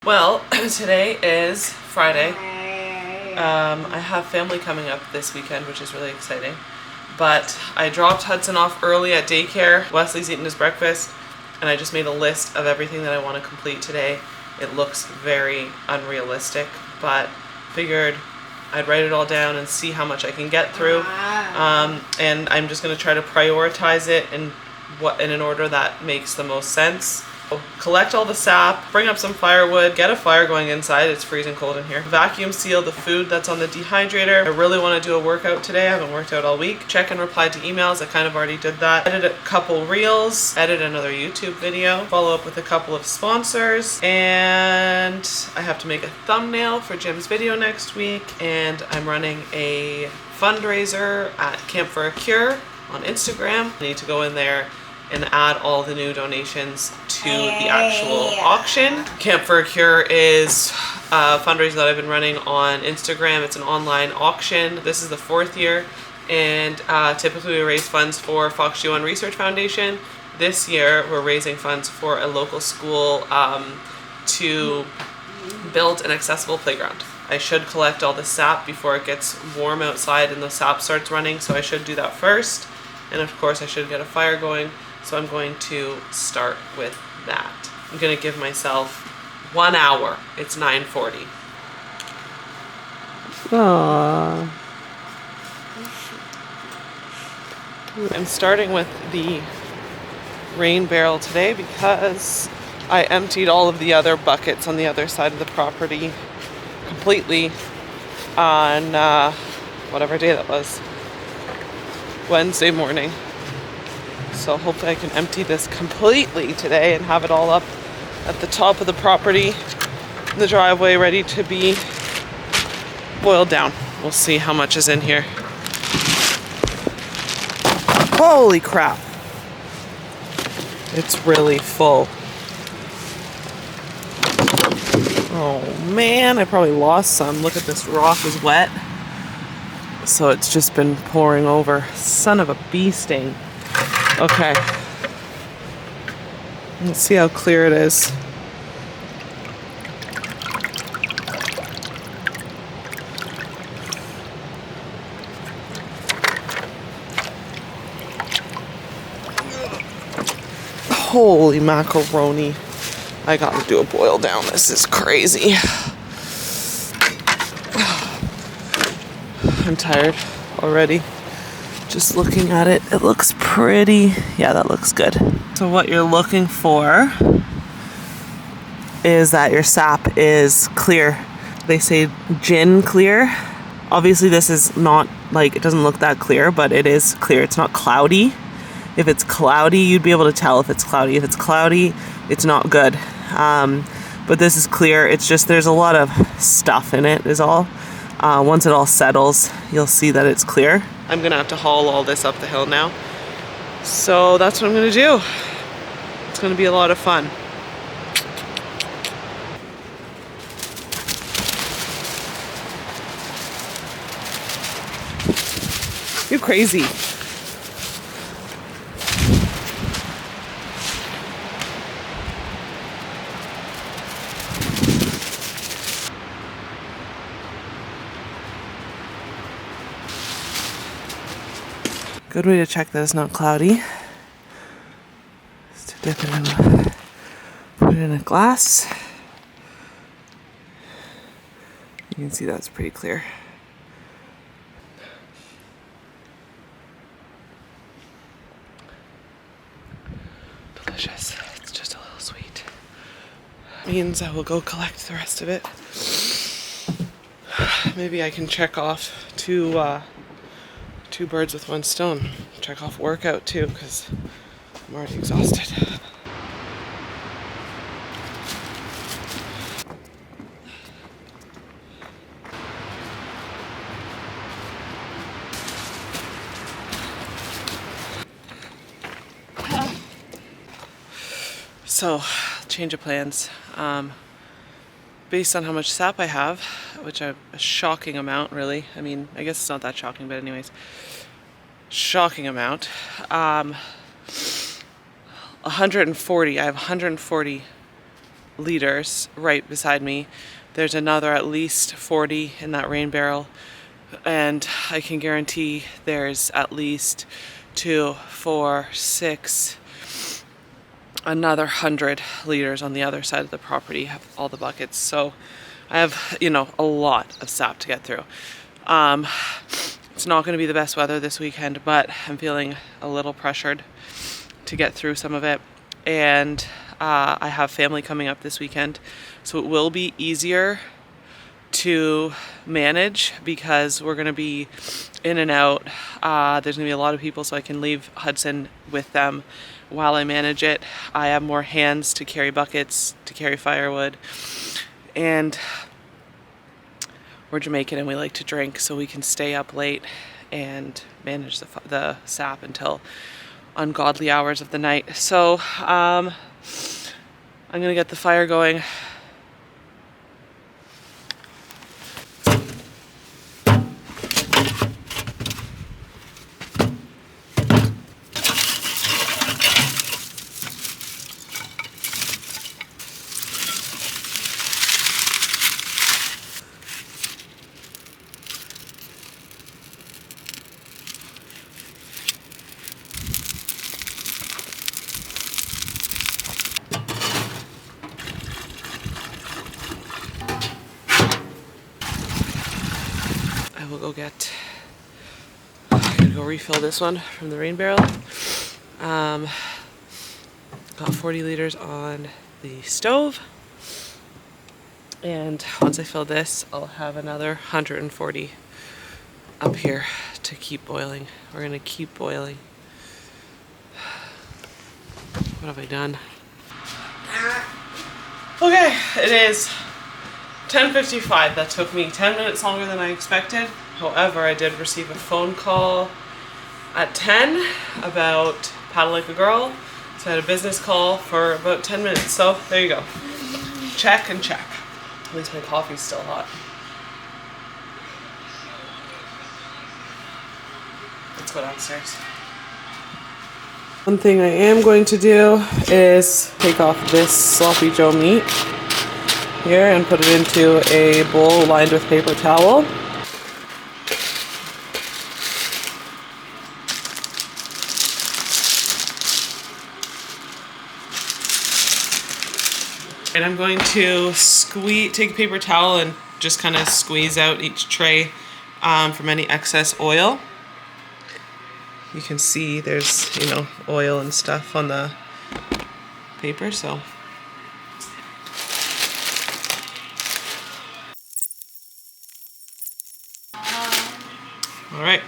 Well, today is Friday. I have family coming up this weekend, which is really exciting. But I dropped Hudson off early at daycare. Wesley's eaten his breakfast, and I just made a list of everything that I want to complete today. It looks very unrealistic, but figured I'd write it all down and see how much I can get through. And I'm just going to try to prioritize it in an order that makes the most sense. Collect all the sap, bring up some firewood, get a fire going inside, it's freezing cold in here. Vacuum seal the food that's on the dehydrator. I really want to do a workout today, I haven't worked out all week. Check and reply to emails, I kind of already did that. Edit a couple reels, edit another YouTube video, follow up with a couple of sponsors, and I have to make a thumbnail for Jim's video next week, and I'm running a fundraiser at Camp for a Cure on Instagram. I need to go in there and add all the new donations to the actual auction. Camp for a Cure is a fundraiser that I've been running on Instagram. It's an online auction. This is the 4th year, and typically we raise funds for Fox G1 Research Foundation. This year we're raising funds for a local school to build an accessible playground. I should collect all the sap before it gets warm outside and the sap starts running, so I should do that first. And of course I should get a fire going. So I'm going to start with that. I'm going to give myself 1 hour. It's 9:40. Aww. I'm starting with the rain barrel today because I emptied all of the other buckets on the other side of the property completely on whatever day that was. Wednesday morning. So hopefully I can empty this completely today and have it all up at the top of the property in the driveway ready to be boiled down. We'll see how much is in here. Holy crap. It's really full. Oh man, I probably lost some. Look at this rock is wet. So it's just been pouring over. Son of a bee sting. Okay, let's see how clear it is. Holy macaroni. I gotta do a boil down. This is crazy. I'm tired already. Just looking at it, it looks pretty. Yeah, that looks good. So what you're looking for is that your sap is clear. They say gin clear. Obviously this is not, like, it doesn't look that clear, but it is clear. It's not cloudy. If it's cloudy, you'd be able to tell if it's cloudy. If it's cloudy, it's not good. But this is clear. It's just there's a lot of stuff in it is all. Once it all settles, you'll see that it's clear. I'm gonna have to haul all this up the hill now. So that's what I'm gonna do. It's gonna be a lot of fun. You're crazy. Good way to check that it's not cloudy is to dip it in, put it in a glass. You can see that's pretty clear. Delicious. It's just a little sweet. Means I will go collect the rest of it. Maybe I can check off two birds with one stone. Check off workout too, because I'm already exhausted. So, change of plans. Based on how much sap I have, which a shocking amount really. I mean, I guess it's not that shocking, but anyways. Shocking amount. 140. I have 140 liters right beside me. There's another at least 40 in that rain barrel, and I can guarantee there's at least 2, 4, 6, another 100 liters on the other side of the property, have all the buckets. So I have, you know, a lot of sap to get through. It's not going to be the best weather this weekend, but I'm feeling a little pressured to get through some of it. And I have family coming up this weekend, so it will be easier to manage because we're going to be in and out. There's going to be a lot of people, so I can leave Hudson with them while I manage it. I have more hands to carry buckets, to carry firewood, and we're Jamaican and we like to drink, so we can stay up late and manage the sap until ungodly hours of the night. So I'm gonna get the fire going. I will go get, I'm gonna go refill this one from the rain barrel. Got 40 liters on the stove, and once I fill this, I'll have another 140 up here to keep boiling. We're gonna keep boiling. What have I done? Okay, it is 10:55. That took me 10 minutes longer than I expected. However, I did receive a phone call at 10 about paddle like a girl. So I had a business call for about 10 minutes. So there you go. Check and check. At least my coffee's still hot. Let's go downstairs. One thing I am going to do is take off this sloppy Joe meat here and put it into a bowl lined with paper towel. And I'm going to take a paper towel and just kind of squeeze out each tray from any excess oil. You can see there's, you know, oil and stuff on the paper, so. All right.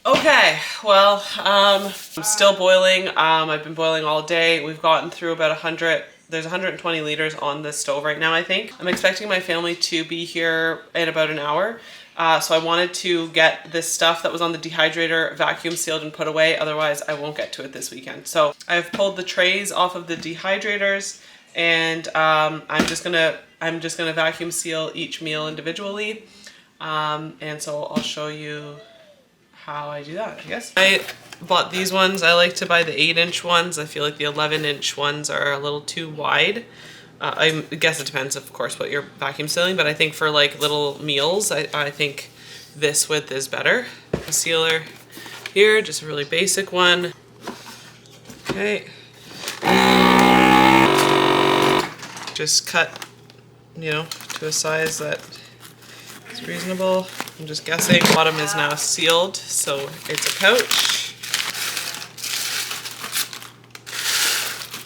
Okay, well, I'm still boiling. I've been boiling all day. We've gotten through about 100, there's 120 liters on the stove right now, I think. I'm expecting my family to be here in about an hour. So I wanted to get this stuff that was on the dehydrator vacuum sealed and put away. Otherwise, I won't get to it this weekend. So I've pulled the trays off of the dehydrators, and I'm just gonna vacuum seal each meal individually. And so I'll show you how I do that, I guess. I bought these ones. I like to buy the 8-inch ones. I feel like the 11-inch ones are a little too wide. I guess it depends, of course, what you're vacuum sealing, but I think for like little meals, I think this width is better. A sealer here, just a really basic one. Okay. Just cut, you know, to a size that is reasonable. I'm just guessing. The bottom is now sealed, so it's a pouch.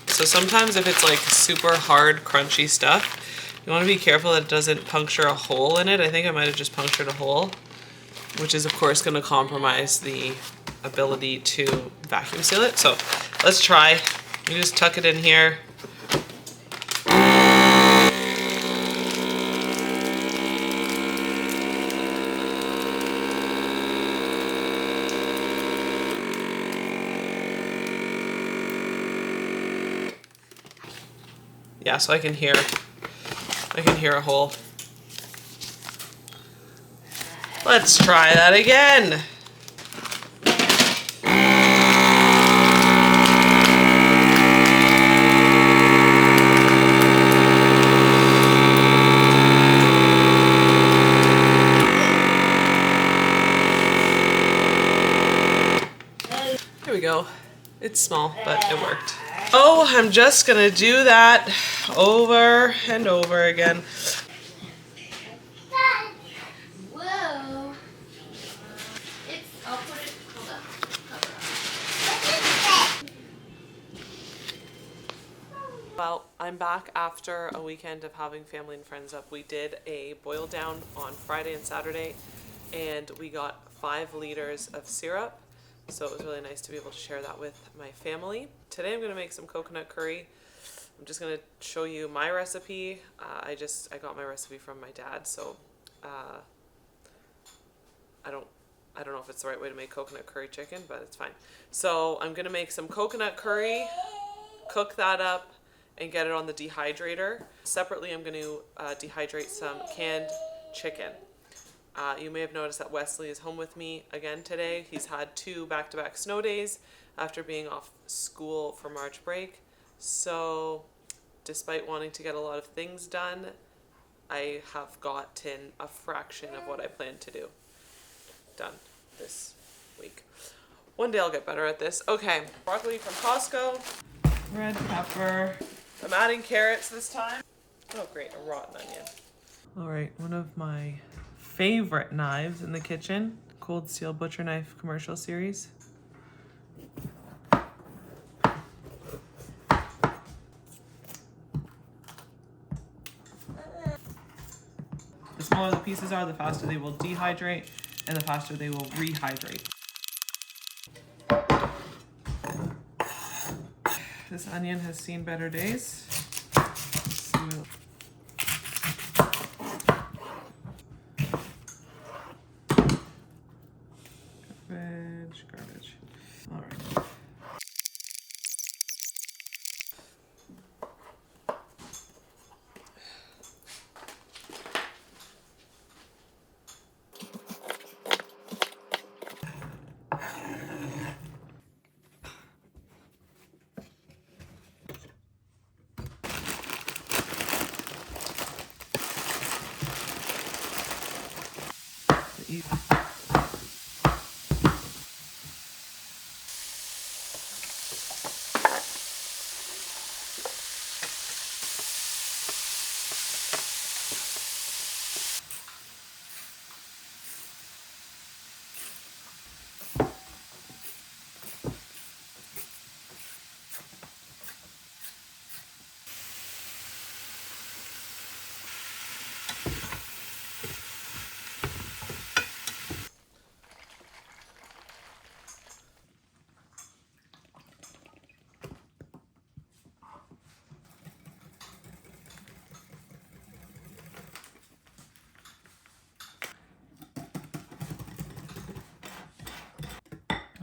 So sometimes if it's like super hard, crunchy stuff, you want to be careful that it doesn't puncture a hole in it. I think I might have just punctured a hole, which is of course going to compromise the ability to vacuum seal it. So let's try. You just tuck it in here. Yeah, so I can hear a hole. Let's try that again. Here we go. It's small, but it worked. Oh, I'm just gonna do that over and over again. Whoa. I'll put it, hold on. Well, I'm back after a weekend of having family and friends up. We did a boil down on Friday and Saturday, and we got 5 liters of syrup. So it was really nice to be able to share that with my family. Today I'm going to make some coconut curry. I'm just going to show you my recipe. I got my recipe from my dad, so I don't know if it's the right way to make coconut curry chicken, but it's fine. So I'm going to make some coconut curry, cook that up, and get it on the dehydrator. Separately, I'm going to dehydrate some canned chicken. You may have noticed that Wesley is home with me again today. He's had 2 back-to-back snow days after being off school for March break. So despite wanting to get a lot of things done, I have gotten a fraction of what I planned to do done this week. One day I'll get better at this. Okay, broccoli from Costco, red pepper. I'm adding carrots this time. Oh great, a rotten onion. All right, one of my favorite knives in the kitchen, Cold Steel Butcher Knife Commercial Series. The smaller the pieces are, the faster they will dehydrate and the faster they will rehydrate. This onion has seen better days. Garbage. All right.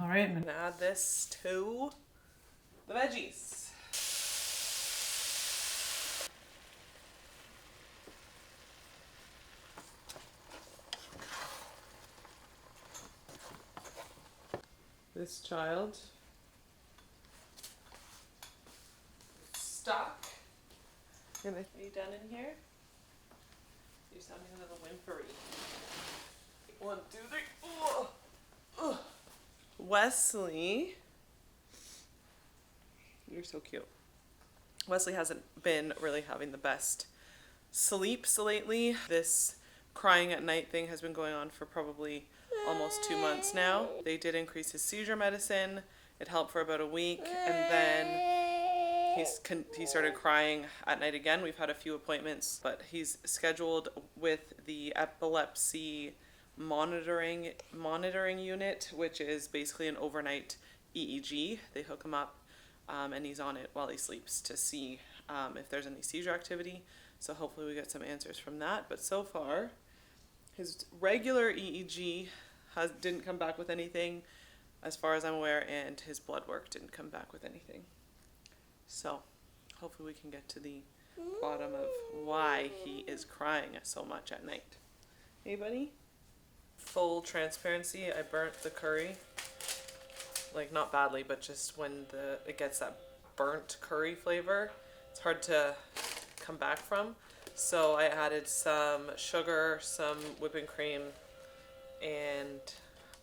All right, I'm gonna add this to the veggies. This child stuck. Are you done in here? You're sounding a little whimpery. 1, 2, 3. Oh. Oh. Wesley, you're so cute. Wesley hasn't been really having the best sleeps lately. This crying at night thing has been going on for probably almost 2 months now. They did increase his seizure medicine. It helped for about a week, and then he started crying at night again. We've had a few appointments, but he's scheduled with the epilepsy monitoring unit, which is basically an overnight EEG. They hook him up, and he's on it while he sleeps to see if there's any seizure activity. So hopefully we get some answers from that. But so far, his regular EEG didn't come back with anything, as far as I'm aware, and his blood work didn't come back with anything. So hopefully we can get to the bottom of why he is crying so much at night. Hey, buddy? Full transparency, I burnt the curry. Like, not badly, but just when it gets that burnt curry flavor, it's hard to come back from. So I added some sugar, some whipping cream, and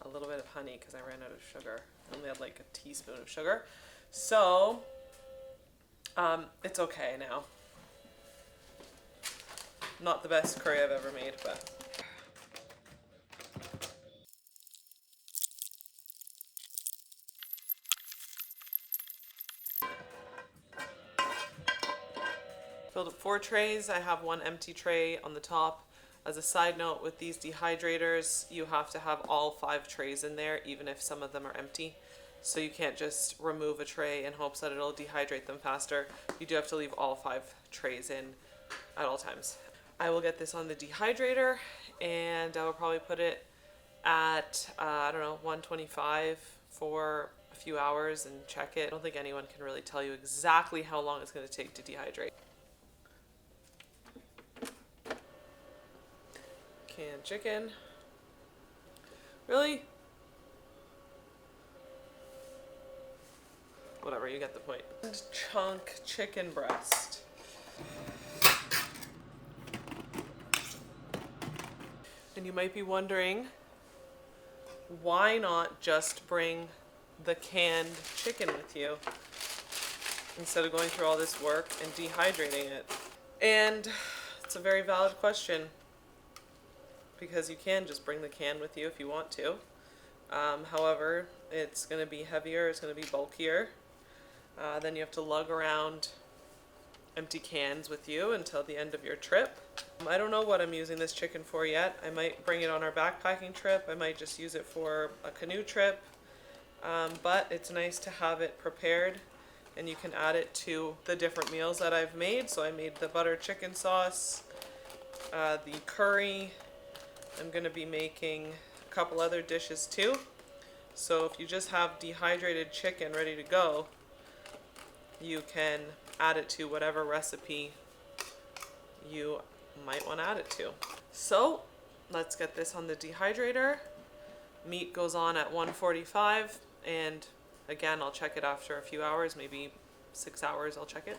a little bit of honey because I ran out of sugar. I only had like a teaspoon of sugar. So it's okay now. Not the best curry I've ever made, but filled up 4 trays. I have 1 empty tray on the top. As a side note, with these dehydrators, you have to have all 5 trays in there, even if some of them are empty. So you can't just remove a tray in hopes that it'll dehydrate them faster. You do have to leave all 5 trays in at all times. I will get this on the dehydrator, and I will probably put it at, I don't know, 125 for a few hours and check it. I don't think anyone can really tell you exactly how long it's going to take to dehydrate. Canned chicken. Really? Whatever, you get the point. And chunk chicken breast. And you might be wondering, why not just bring the canned chicken with you instead of going through all this work and dehydrating it? And it's a very valid question, because you can just bring the can with you if you want to. However, it's going to be heavier, it's going to be bulkier. Then you have to lug around empty cans with you until the end of your trip. I don't know what I'm using this chicken for yet. I might bring it on our backpacking trip. I might just use it for a canoe trip. But it's nice to have it prepared, and you can add it to the different meals that I've made. So I made the butter chicken sauce, the curry. I'm going to be making a couple other dishes too. So if you just have dehydrated chicken ready to go, you can add it to whatever recipe you might want to add it to. So let's get this on the dehydrator. Meat goes on at 145, and again, I'll check it after a few hours, maybe 6 hours I'll check it.